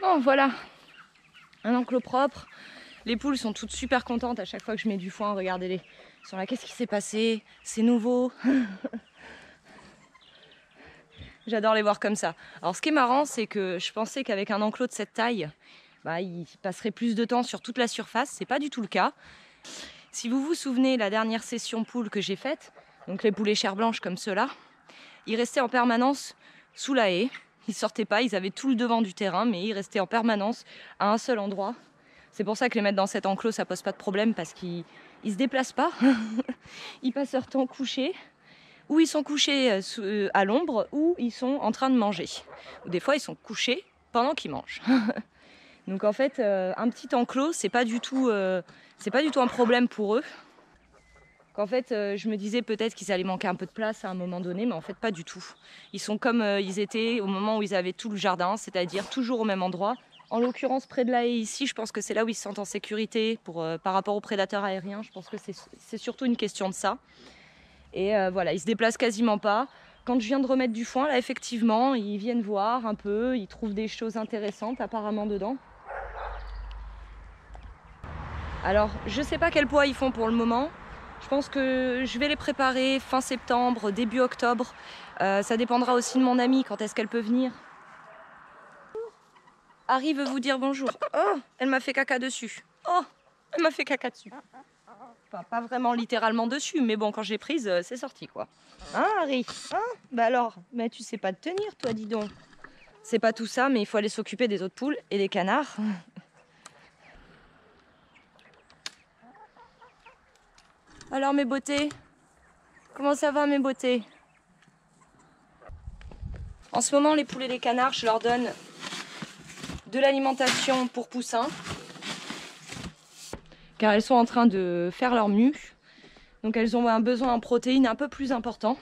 Bon, voilà, un enclos propre. Les poules sont toutes super contentes à chaque fois que je mets du foin. Regardez-les, ils sont là, qu'est-ce qui s'est passé? C'est nouveau. J'adore les voir comme ça. Alors ce qui est marrant, c'est que je pensais qu'avec un enclos de cette taille, ils passeraient plus de temps sur toute la surface. C'est pas du tout le cas. Si vous vous souvenez, la dernière session poule que j'ai faite, donc les poulets chair blanche comme ceux-là, ils restaient en permanence sous la haie. Ils sortaient pas, ils avaient tout le devant du terrain, mais ils restaient en permanence à un seul endroit. C'est pour ça que les mettre dans cet enclos, ça pose pas de problème, parce qu'ils se déplacent pas. Ils passent leur temps couchés, ou ils sont couchés à l'ombre, ou ils sont en train de manger. Ou des fois, ils sont couchés pendant qu'ils mangent. Donc en fait, un petit enclos, c'est pas du tout un problème pour eux. Qu'en fait, je me disais peut-être qu'ils allaient manquer un peu de place à un moment donné, mais en fait pas du tout. Ils sont comme ils étaient au moment où ils avaient tout le jardin, c'est-à-dire toujours au même endroit. En l'occurrence, près de la haie ici, je pense que c'est là où ils se sentent en sécurité par rapport aux prédateurs aériens. Je pense que c'est surtout une question de ça. Et voilà, ils se déplacent quasiment pas. Quand je viens de remettre du foin, là effectivement, ils viennent voir un peu, ils trouvent des choses intéressantes apparemment dedans. Alors, je sais pas quel poids ils font pour le moment. Je pense que je vais les préparer fin septembre, début octobre. Ça dépendra aussi de mon amie, quand est-ce qu'elle peut venir. Harry veut vous dire bonjour. Oh, elle m'a fait caca dessus. Oh, elle m'a fait caca dessus. Enfin, pas vraiment littéralement dessus, mais bon, quand j'ai prise, c'est sorti quoi. Hein, Harry? Hein? Bah alors, mais tu sais pas te tenir, toi, dis donc. C'est pas tout ça, mais il faut aller s'occuper des autres poules et des canards. Alors mes beautés, comment ça va mes beautés? En ce moment les poules et les canards, je leur donne de l'alimentation pour poussins, car elles sont en train de faire leur mue, donc elles ont un besoin en protéines un peu plus important.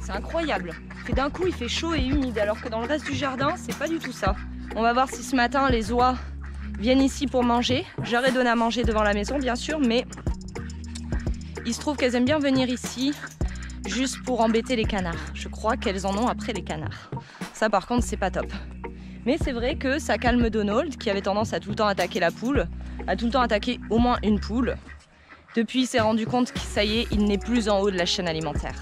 C'est incroyable. D'un coup, il fait chaud et humide, alors que dans le reste du jardin, c'est pas du tout ça. On va voir si ce matin, les oies viennent ici pour manger. J'aurais donné à manger devant la maison, bien sûr, mais il se trouve qu'elles aiment bien venir ici juste pour embêter les canards. Je crois qu'elles en ont après les canards. Ça, par contre, c'est pas top. Mais c'est vrai que ça calme Donald, qui avait tendance à tout le temps attaquer la poule, à tout le temps attaquer au moins une poule. Depuis, il s'est rendu compte que ça y est, il n'est plus en haut de la chaîne alimentaire.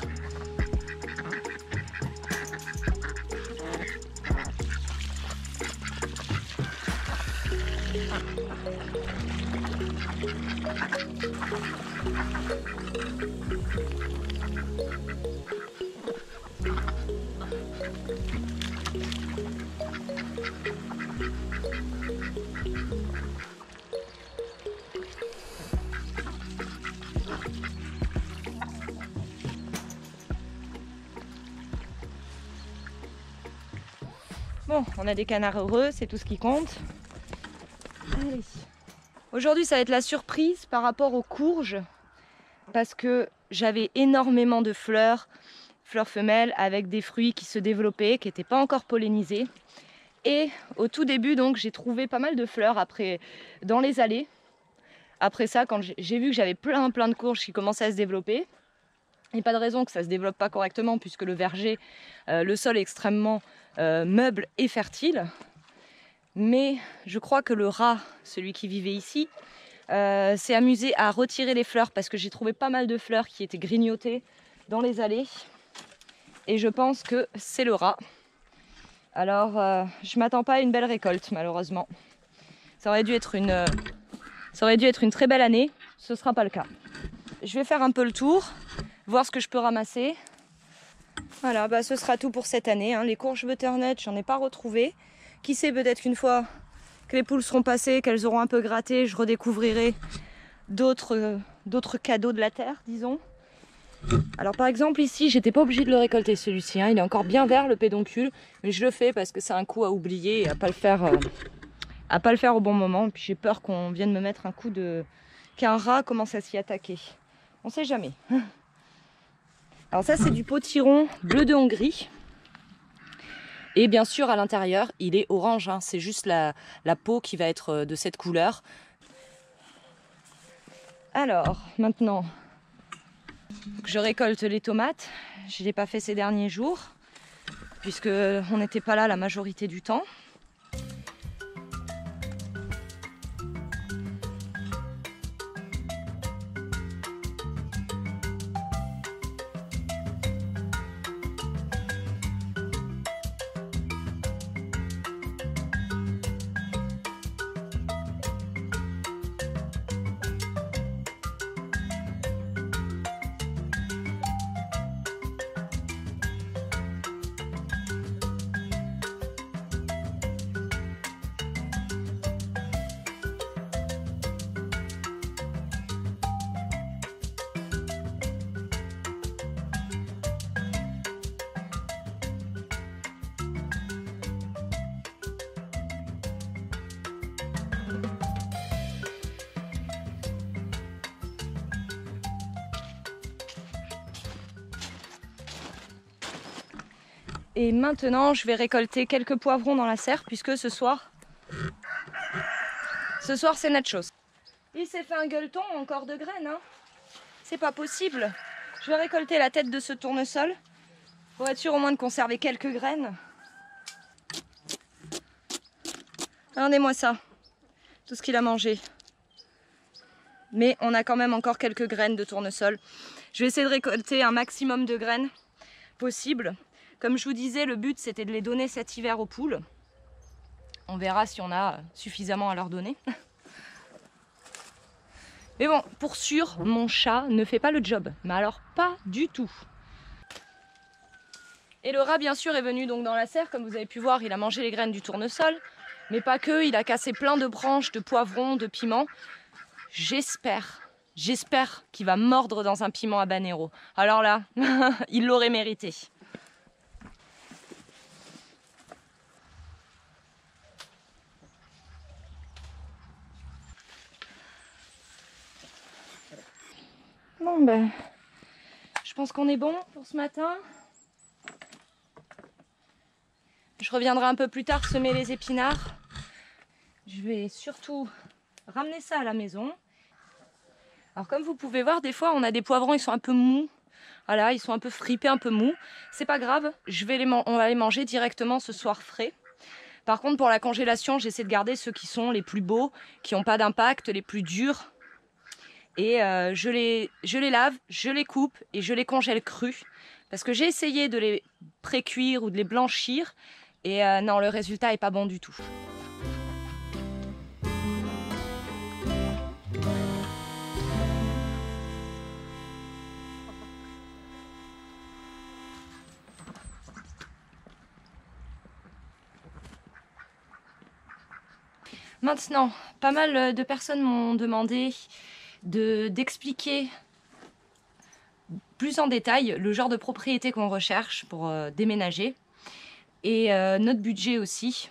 Bon, on a des canards heureux, c'est tout ce qui compte. Allez. Aujourd'hui, ça va être la surprise par rapport aux courges, parce que j'avais énormément de fleurs femelles avec des fruits qui se développaient, qui n'étaient pas encore pollinisés. Et au tout début, donc, j'ai trouvé pas mal de fleurs dans les allées. Après ça, quand j'ai vu que j'avais plein de courges qui commençaient à se développer, et pas de raison que ça se développe pas correctement, puisque le verger, le sol est extrêmement meuble et fertile. Mais je crois que le rat, celui qui vivait ici, s'est amusé à retirer les fleurs, parce que j'ai trouvé pas mal de fleurs qui étaient grignotées dans les allées. Et je pense que c'est le rat. Alors, je m'attends pas à une belle récolte, malheureusement. Ça aurait dû être une très belle année. Ce ne sera pas le cas. Je vais faire un peu le tour, voir ce que je peux ramasser. Voilà, bah, ce sera tout pour cette année. Hein. Les courges butternut, j'en ai pas retrouvé. Qui sait, peut-être qu'une fois que les poules seront passées, qu'elles auront un peu gratté, je redécouvrirai d'autres cadeaux de la terre, disons. Alors par exemple ici, j'étais pas obligée de le récolter celui-ci, hein. Il est encore bien vert le pédoncule, mais je le fais parce que c'est un coup à oublier et à pas le faire au bon moment. Et puis j'ai peur qu'on vienne me mettre un coup qu'un rat commence à s'y attaquer. On sait jamais. Alors ça c'est du potiron bleu de Hongrie. Et bien sûr à l'intérieur il est orange, hein. C'est juste la peau qui va être de cette couleur. Alors maintenant, je récolte les tomates. Je ne l'ai pas fait ces derniers jours puisque on n'était pas là la majorité du temps. Et maintenant, je vais récolter quelques poivrons dans la serre puisque ce soir c'est nachos. Il s'est fait un gueuleton encore de graines, hein. C'est pas possible. Je vais récolter la tête de ce tournesol pour être sûr au moins de conserver quelques graines. Regardez-moi ça, tout ce qu'il a mangé. Mais on a quand même encore quelques graines de tournesol. Je vais essayer de récolter un maximum de graines possible. Comme je vous disais, le but c'était de les donner cet hiver aux poules. On verra si on a suffisamment à leur donner. Mais bon, pour sûr, mon chat ne fait pas le job. Mais alors pas du tout. Et le rat bien sûr est venu donc dans la serre. Comme vous avez pu voir, il a mangé les graines du tournesol. Mais pas que, il a cassé plein de branches de poivrons, de piments. J'espère qu'il va mordre dans un piment habanero. Alors là, il l'aurait mérité. Bon ben, je pense qu'on est bon pour ce matin. Je reviendrai un peu plus tard semer les épinards. Je vais surtout ramener ça à la maison. Alors comme vous pouvez voir, des fois on a des poivrons, ils sont un peu mous. Voilà, ils sont un peu fripés, un peu mous. C'est pas grave, on va les manger directement ce soir frais. Par contre pour la congélation, j'essaie de garder ceux qui sont les plus beaux, qui n'ont pas d'impact, les plus durs. Et je les lave, je les coupe et je les congèle crus. Parce que j'ai essayé de les pré-cuire ou de les blanchir. Et non, le résultat n'est pas bon du tout. Maintenant, pas mal de personnes m'ont demandé d'expliquer plus en détail le genre de propriété qu'on recherche pour déménager et notre budget aussi.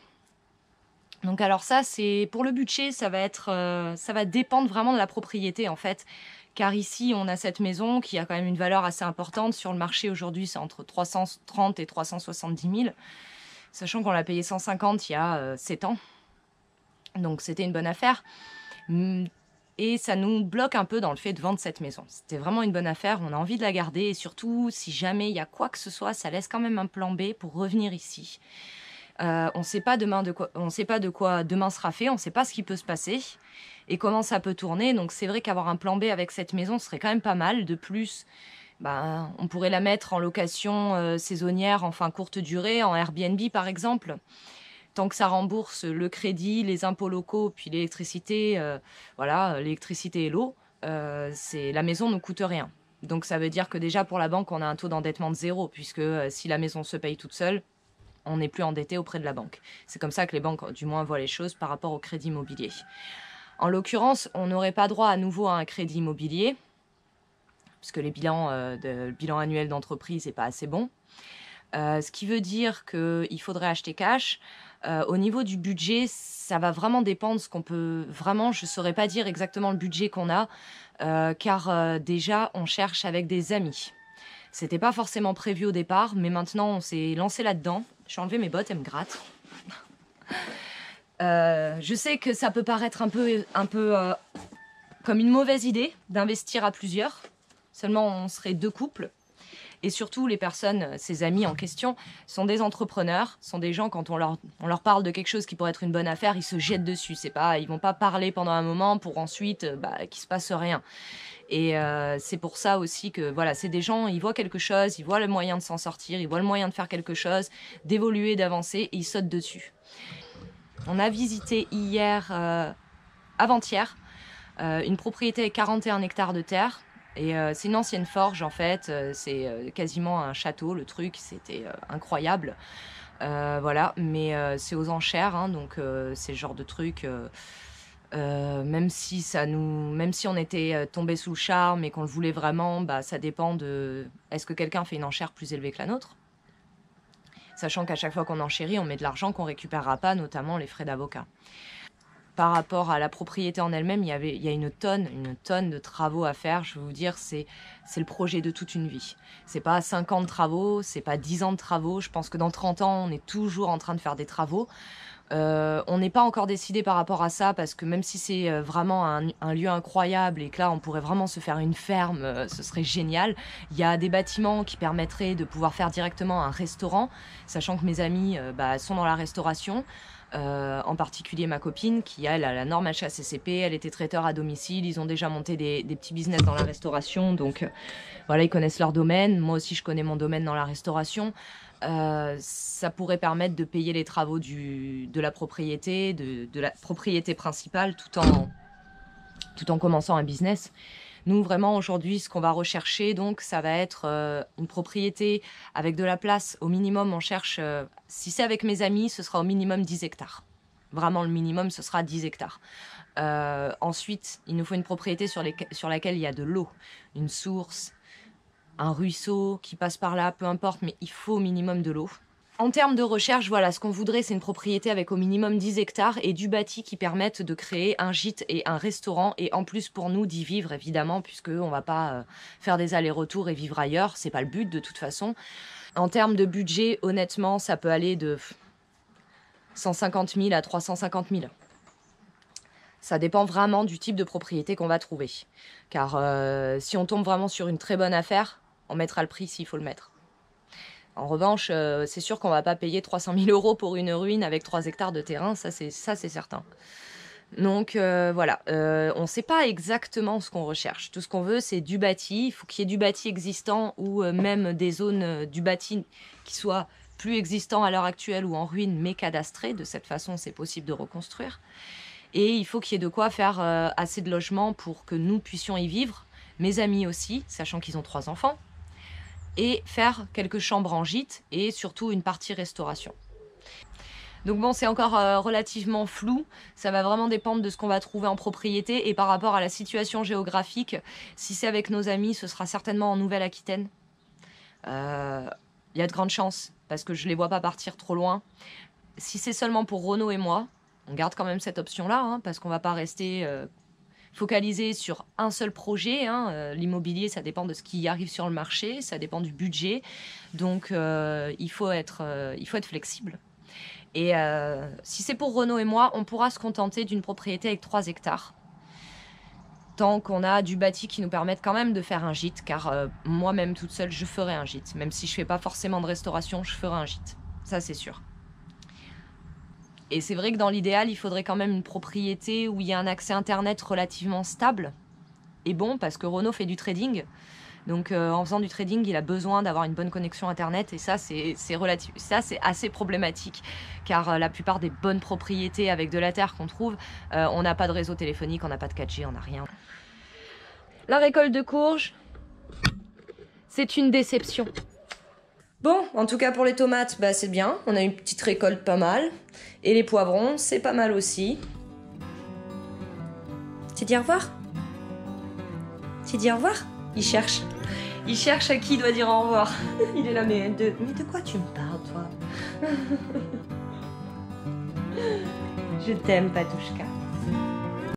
Donc alors ça, c'est pour le budget, ça va dépendre vraiment de la propriété en fait. Car ici, on a cette maison qui a quand même une valeur assez importante. Sur le marché aujourd'hui, c'est entre 330 et 370 000. Sachant qu'on l'a payé 150 il y a 7 ans. Donc c'était une bonne affaire. Et ça nous bloque un peu dans le fait de vendre cette maison. C'était vraiment une bonne affaire, on a envie de la garder. Et surtout, si jamais il y a quoi que ce soit, ça laisse quand même un plan B pour revenir ici. On ne sait pas de quoi demain sera fait, on ne sait pas ce qui peut se passer et comment ça peut tourner. Donc c'est vrai qu'avoir un plan B avec cette maison serait quand même pas mal. De plus, bah, on pourrait la mettre en location saisonnière, enfin courte durée, en Airbnb par exemple. Tant que ça rembourse le crédit, les impôts locaux, puis l'électricité, voilà, l'électricité et l'eau, la maison ne coûte rien. Donc ça veut dire que déjà pour la banque, on a un taux d'endettement de 0, puisque si la maison se paye toute seule, on n'est plus endetté auprès de la banque. C'est comme ça que les banques, du moins, voient les choses par rapport au crédit immobilier. En l'occurrence, on n'aurait pas droit à nouveau à un crédit immobilier, puisque le bilan annuel d'entreprise n'est pas assez bon. Ce qui veut dire qu'il faudrait acheter cash. Au niveau du budget, ça va vraiment dépendre ce qu'on peut... Vraiment, je ne saurais pas dire exactement le budget qu'on a, car déjà, on cherche avec des amis. C'était pas forcément prévu au départ, mais maintenant, on s'est lancé là-dedans. Je vais enlever mes bottes, elles me grattent. Je sais que ça peut paraître un peu comme une mauvaise idée d'investir à plusieurs. Seulement, on serait 2 couples. Et surtout, les personnes, ces amis en question, sont des entrepreneurs, sont des gens, quand on leur parle de quelque chose qui pourrait être une bonne affaire, ils se jettent dessus. Ils vont pas parler pendant un moment pour ensuite qu'il se passe rien. Et c'est pour ça aussi que voilà, c'est des gens, ils voient quelque chose, ils voient le moyen de s'en sortir, ils voient le moyen de faire quelque chose, d'évoluer, d'avancer, et ils sautent dessus. On a visité hier, avant-hier, une propriété avec 41 hectares de terre. Et c'est une ancienne forge en fait, c'est quasiment un château, le truc, c'était incroyable. Voilà, mais c'est aux enchères, hein, donc c'est le genre de truc... même si on était tombé sous le charme et qu'on le voulait vraiment, bah, ça dépend de... Est-ce que quelqu'un fait une enchère plus élevée que la nôtre? Sachant qu'à chaque fois qu'on enchérit, on met de l'argent qu'on récupérera pas, notamment les frais d'avocat. Par rapport à la propriété en elle-même, il y a une tonne de travaux à faire. Je vais vous dire, c'est le projet de toute une vie. C'est pas 5 ans de travaux, c'est pas 10 ans de travaux. Je pense que dans 30 ans, on est toujours en train de faire des travaux. On n'est pas encore décidé par rapport à ça, parce que même si c'est vraiment un lieu incroyable et que là on pourrait vraiment se faire une ferme, ce serait génial. Il y a des bâtiments qui permettraient de pouvoir faire directement un restaurant, sachant que mes amis sont dans la restauration. En particulier ma copine qui elle a la norme HACCP, elle était traiteur à domicile, ils ont déjà monté des petits business dans la restauration, donc voilà, ils connaissent leur domaine. Moi aussi je connais mon domaine dans la restauration. Ça pourrait permettre de payer les travaux de la propriété, de la propriété principale, tout en commençant un business. Nous, vraiment, aujourd'hui, ce qu'on va rechercher, donc, ça va être une propriété avec de la place. Au minimum, on cherche, si c'est avec mes amis, ce sera au minimum 10 hectares. Vraiment, le minimum, ce sera 10 hectares. Ensuite, il nous faut une propriété sur laquelle il y a de l'eau, une source, un ruisseau qui passe par là, peu importe, mais il faut au minimum de l'eau. En termes de recherche, voilà, ce qu'on voudrait, c'est une propriété avec au minimum 10 hectares et du bâti qui permette de créer un gîte et un restaurant. Et en plus, pour nous, d'y vivre, évidemment, puisqu'on ne va pas faire des allers-retours et vivre ailleurs. C'est pas le but, de toute façon. En termes de budget, honnêtement, ça peut aller de 150 000 à 350 000. Ça dépend vraiment du type de propriété qu'on va trouver. Car si on tombe vraiment sur une très bonne affaire, on mettra le prix s'il faut le mettre. En revanche, c'est sûr qu'on ne va pas payer 300 000 € pour une ruine avec 3 hectares de terrain, ça c'est certain. Donc voilà, on ne sait pas exactement ce qu'on recherche. Tout ce qu'on veut, c'est du bâti. Il faut qu'il y ait du bâti existant ou même des zones du bâti qui soient plus existants à l'heure actuelle ou en ruine, mais cadastrés. De cette façon, c'est possible de reconstruire. Et il faut qu'il y ait de quoi faire assez de logements pour que nous puissions y vivre. Mes amis aussi, sachant qu'ils ont 3 enfants. Et faire quelques chambres en gîte et surtout une partie restauration. Donc bon, c'est encore relativement flou, ça va vraiment dépendre de ce qu'on va trouver en propriété et par rapport à la situation géographique. Si c'est avec nos amis, ce sera certainement en Nouvelle-Aquitaine. Il y a de grandes chances parce que je ne les vois pas partir trop loin. Si c'est seulement pour Renaud et moi, on garde quand même cette option-là, hein, parce qu'on ne va pas rester... focalisé sur un seul projet, hein. L'immobilier, ça dépend de ce qui arrive sur le marché, ça dépend du budget, donc il faut être flexible. Et si c'est pour Renaud et moi, on pourra se contenter d'une propriété avec 3 hectares, tant qu'on a du bâti qui nous permette quand même de faire un gîte, car moi-même toute seule, je ferai un gîte. Même si je ne fais pas forcément de restauration, je ferai un gîte, ça c'est sûr. Et c'est vrai que dans l'idéal, il faudrait quand même une propriété où il y a un accès internet relativement stable et bon, parce que Renaud fait du trading. Donc en faisant du trading, il a besoin d'avoir une bonne connexion internet et ça c'est assez problématique car la plupart des bonnes propriétés avec de la terre qu'on trouve, on n'a pas de réseau téléphonique, on n'a pas de 4G, on n'a rien. La récolte de courges, c'est une déception. Bon, en tout cas pour les tomates, bah, c'est bien, on a une petite récolte pas mal. Et les poivrons, c'est pas mal aussi. Tu dis au revoir? Tu dis au revoir? Il cherche. Il cherche à qui il doit dire au revoir. Il est là, mais de quoi tu me parles, toi? Je t'aime, Patouchka.